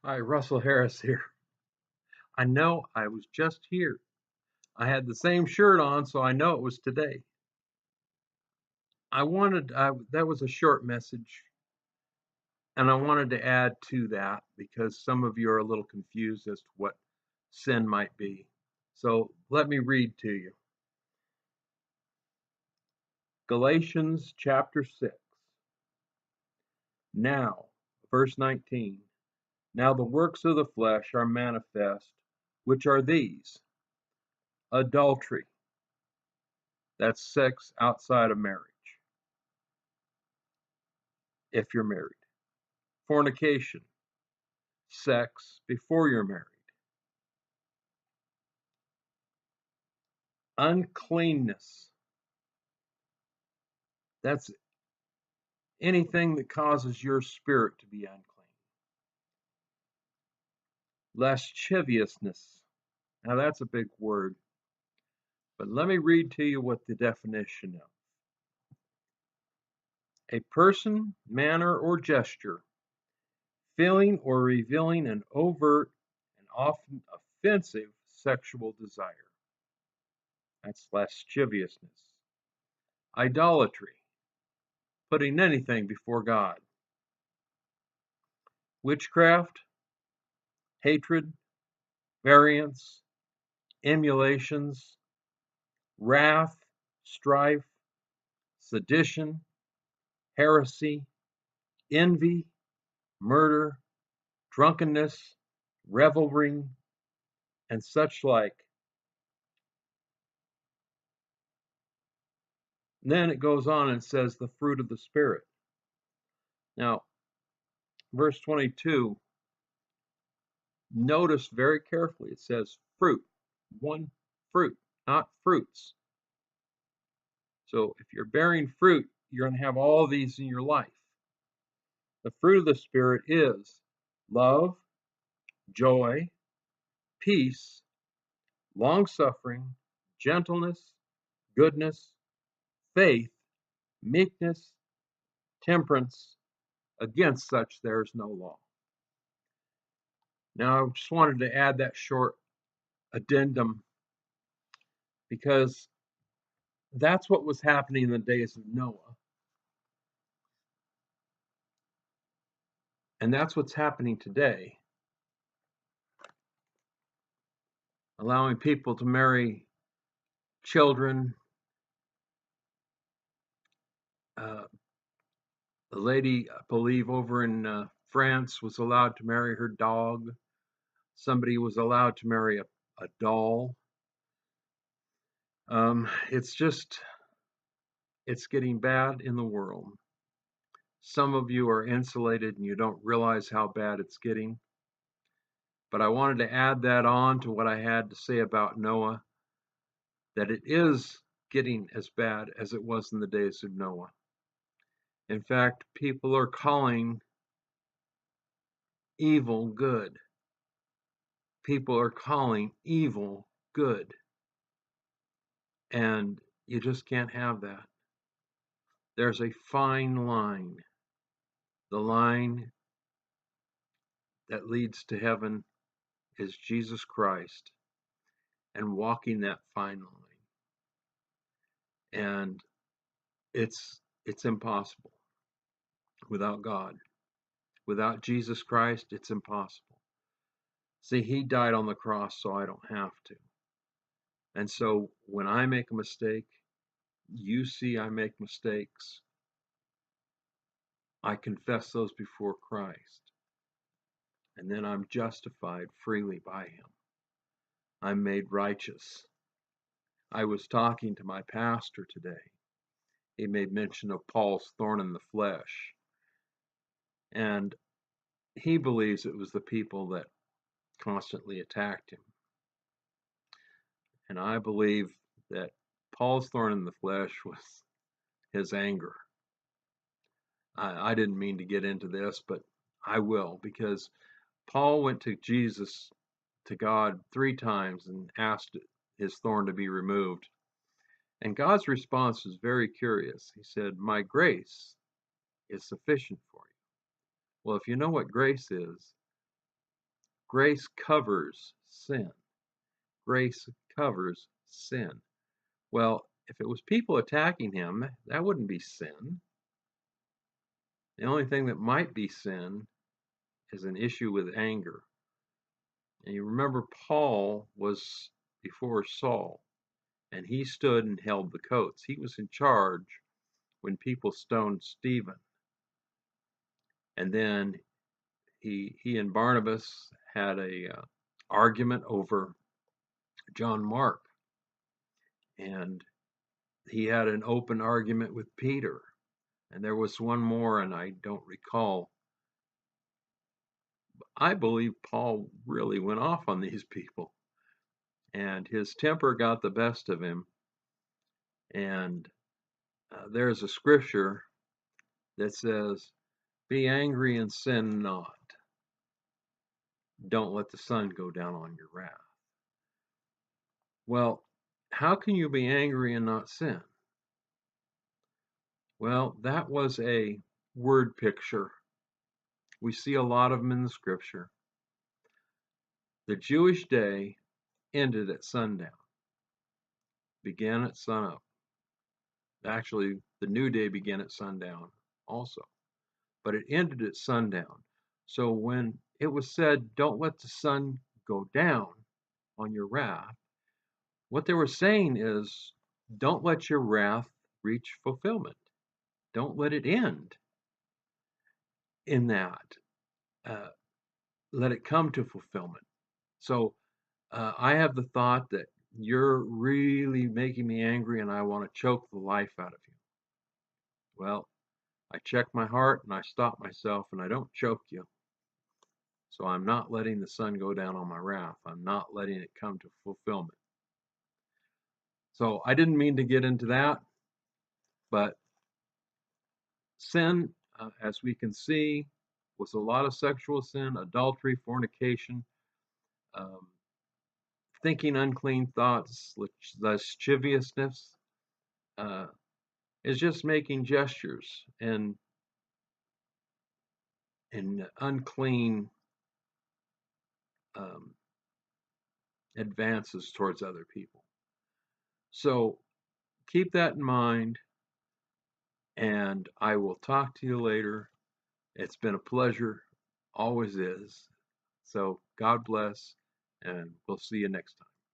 Hi, Russell Harris here. I know I was just here. I had the same shirt on, so I know it was today. That was a short message, and I wanted to add to that because some of you are a little confused as to what sin might be. So let me read to you. Galatians chapter 6. Now, verse 19. Now the works of the flesh are manifest, which are these: adultery, that's sex outside of marriage, if you're married; fornication, sex before you're married; uncleanness, that's anything that causes your spirit to be unclean; lasciviousness, now that's a big word, but let me read to you what the definition of: a person, manner, or gesture feeling or revealing an overt and often offensive sexual desire. That's lasciviousness. Idolatry, putting anything before God. Witchcraft, hatred, variance, emulations, wrath, strife, sedition, heresy, envy, murder, drunkenness, revelry, and such like. And then it goes on and says the fruit of the Spirit. Now, verse 22, notice very carefully, it says fruit, one fruit, not fruits. So if you're bearing fruit, you're going to have all these in your life. The fruit of the Spirit is love, joy, peace, long-suffering, gentleness, goodness, faith, meekness, temperance. Against such there is no law. Now, I just wanted to add that short addendum because that's what was happening in the days of Noah. And that's what's happening today. Allowing people to marry children. The lady, I believe, over in France was allowed to marry her dog. Somebody was allowed to marry a doll. It's getting bad in the world. Some of you are insulated and you don't realize how bad it's getting. But I wanted to add that on to what I had to say about Noah, that it is getting as bad as it was in the days of Noah. In fact, people are calling evil good. People are calling evil good. And you just can't have that. There's a fine line. The line that leads to heaven is Jesus Christ, and walking that fine line. And it's impossible without God. Without Jesus Christ, it's impossible. See, he died on the cross so I don't have to. And so when I make a mistake, you see I make mistakes, I confess those before Christ. And then I'm justified freely by him. I'm made righteous. I was talking to my pastor today. He made mention of Paul's thorn in the flesh. And he believes it was the people that constantly attacked him. And I believe that Paul's thorn in the flesh was his anger. I didn't mean to get into this, but I will, because Paul went to Jesus, to God, 3 times and asked his thorn to be removed. And God's response was very curious. He said, "My grace is sufficient for you." Well, if you know what grace is, Grace covers sin. Grace covers sin. Well, if it was people attacking him, that wouldn't be sin. The only thing that might be sin is an issue with anger. And you remember Paul was before Saul, and he stood and held the coats. He was in charge when people stoned Stephen. And then he and Barnabas had a argument over John Mark, and he had an open argument with Peter. And there was one more, and I don't recall. I believe Paul really went off on these people, and his temper got the best of him. And there's a scripture that says, "Be angry and sin not. Don't let the sun go down on your wrath." Well, how can you be angry and not sin? Well, that was a word picture. We see a lot of them in the scripture. The Jewish day ended at sundown, began at sunup. Actually, the new day began at sundown also, but it ended at sundown. So when it was said, "Don't let the sun go down on your wrath," what they were saying is, don't let your wrath reach fulfillment. Don't let it end in that. Let it come to fulfillment. So I have the thought that you're really making me angry and I want to choke the life out of you. Well, I check my heart and I stop myself and I don't choke you. So I'm not letting the sun go down on my wrath. I'm not letting it come to fulfillment. So I didn't mean to get into that, but sin, as we can see, was a lot of sexual sin, adultery, fornication, um, thinking unclean thoughts, lasciviousness, is just making gestures and unclean um, advances towards other people. So keep that in mind, and I will talk to you later. It's been a pleasure, always is. So God bless, and we'll see you next time.